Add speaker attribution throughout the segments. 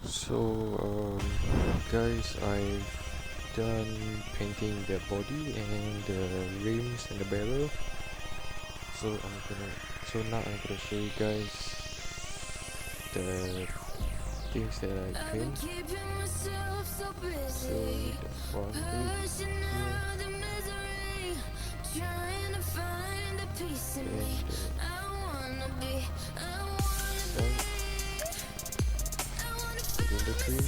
Speaker 1: So guys, I've done painting the body and the rims and the barrel. So now I'm gonna show you guys the things that I paint. So the front bit here, and the trim.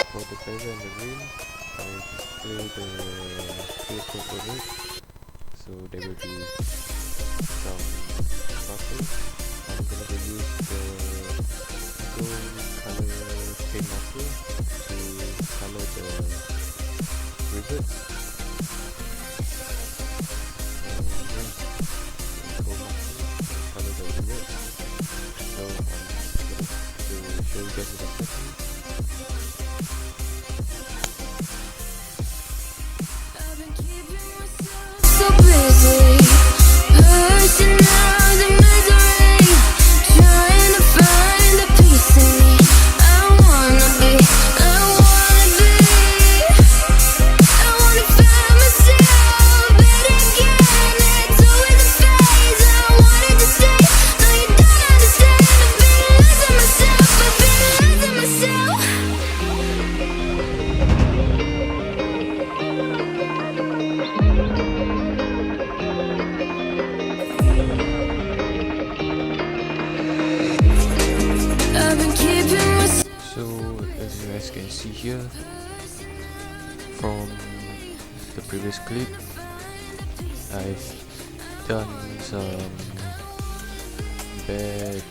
Speaker 1: For the bezel and the rim, I display the clear coat on it, so there will be some sparkles. I'm gonna use the gold color paint marker to color the rivets. Gold marker to color the rivets. So I'm going to show you guys the setting.
Speaker 2: So busy, pushing out the misery, trying to find the peace in me. I wanna be, I wanna find myself, but again, it's always a phase. I wanted to stay, no you don't understand. I've been losing myself,
Speaker 1: So as you guys can see here from the previous clip, I've done some bad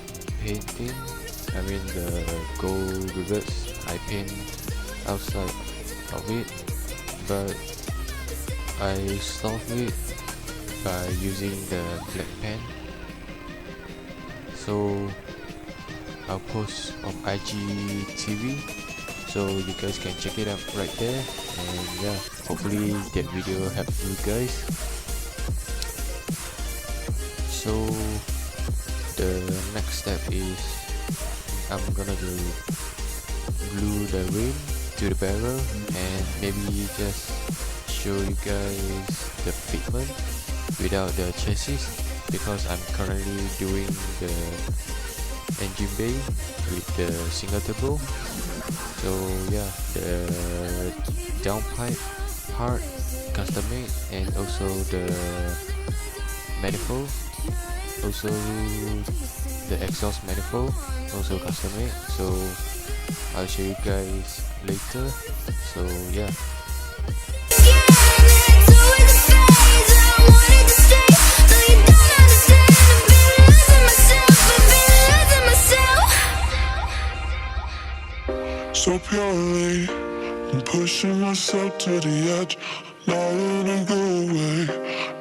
Speaker 1: painting. I mean the gold rivets, I paint outside of it, but I solved it by using the black pen. So I'll post on IGTV, so you guys can check it out right there. And yeah, hopefully that video helped you guys. So the next step is I'm gonna glue the rim to the barrel and maybe just show you guys the fitment without the chassis, because I'm currently doing the engine bay with the single turbo. So yeah, the downpipe part custom made, and also the manifold, also the exhaust manifold also custom made. So I'll show you guys later. So yeah.
Speaker 3: So purely, I'm pushing myself to the edge, not letting go away.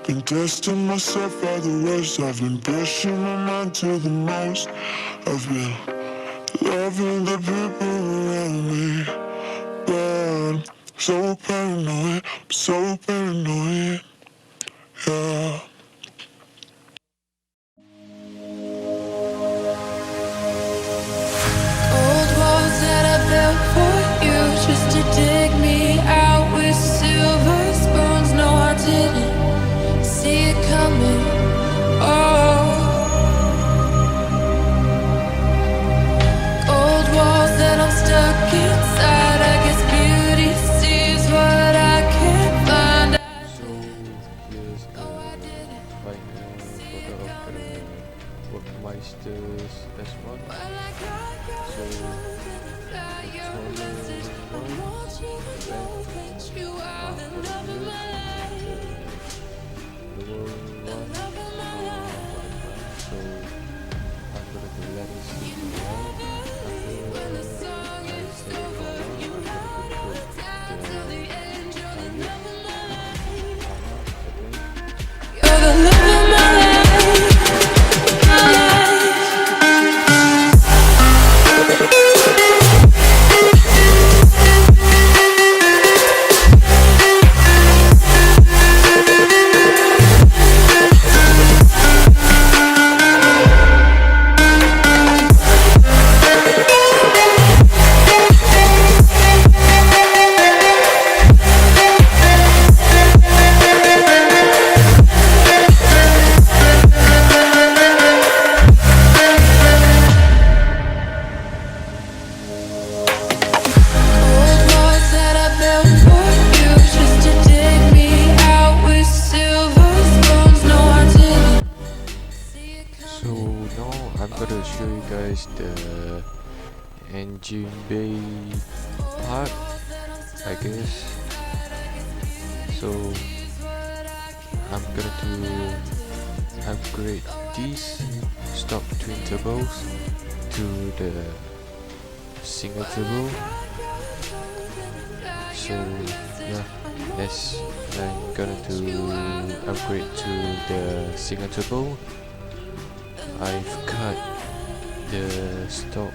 Speaker 3: Been testing myself by the worst. I've been pushing my mind to the most. I've been loving the people around me, but I'm so paranoid, I'm so paranoid, yeah.
Speaker 2: just to dig me out with silver spoons. No, I didn't see it coming. Oh, gold walls that I'm stuck inside. I guess beauty sees what I can't find.
Speaker 1: So here's the final photo of the Workmeister's S1. So
Speaker 2: You're the love of my life.
Speaker 1: is the engine bay part, I guess. So I'm gonna to upgrade these stock twin turbos to the single turbo. So yeah, as I'm gonna to upgrade to the single turbo, I've cut the stock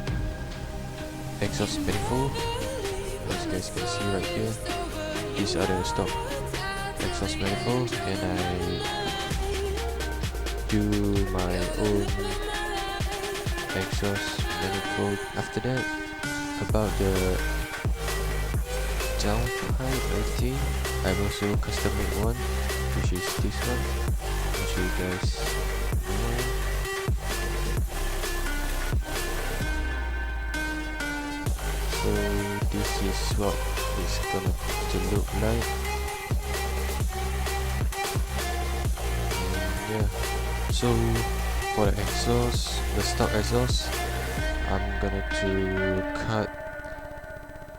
Speaker 1: exhaust manifold. As you guys can see right here, these are the stock exhaust manifold, and I do my own exhaust manifold after that. About the downpipe, I think I've also custom made one, which is this one. I'll show you guys more. So this is what it's gonna to look like. And yeah, so for the exhaust, the stock exhaust, I'm gonna to cut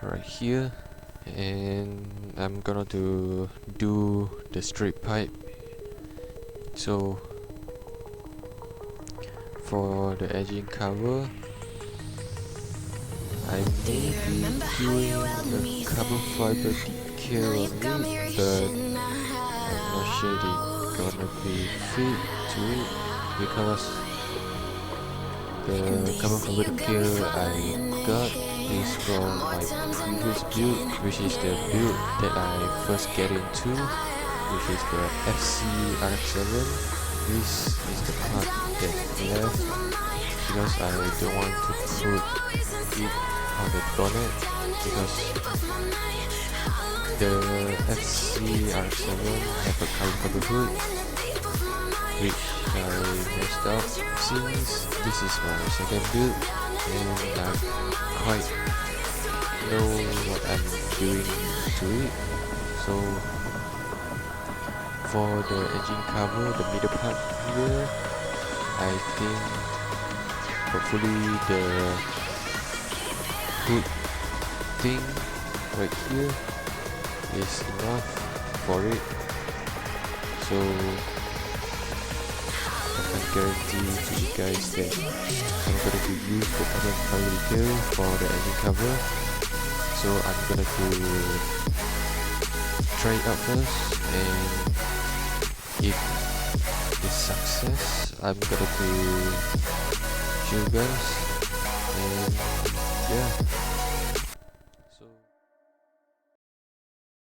Speaker 1: right here, and I'm gonna to do the straight pipe. So for the edging cover, I may be doing a carbon fiber decal on it, but I'm not sure it's gonna be fit to it, because the carbon fiber decal I got is from my previous build, which is the build that I first get into, which is the FC RX-7. This is the part that's left, because I don't want to put it on the bonnet, because the FC RX-7 have a carbon fiber hood, which I messed up since this is my second build, and I quite know what I'm doing to it. So for the engine cover, the middle part here, I think hopefully the hood thing right here is enough for it. So I can guarantee to you guys that I'm gonna to use the carbon fiber decal for the engine cover. So I'm gonna to try it out first, and if it's success, I'm gonna to show you guys. And yeah,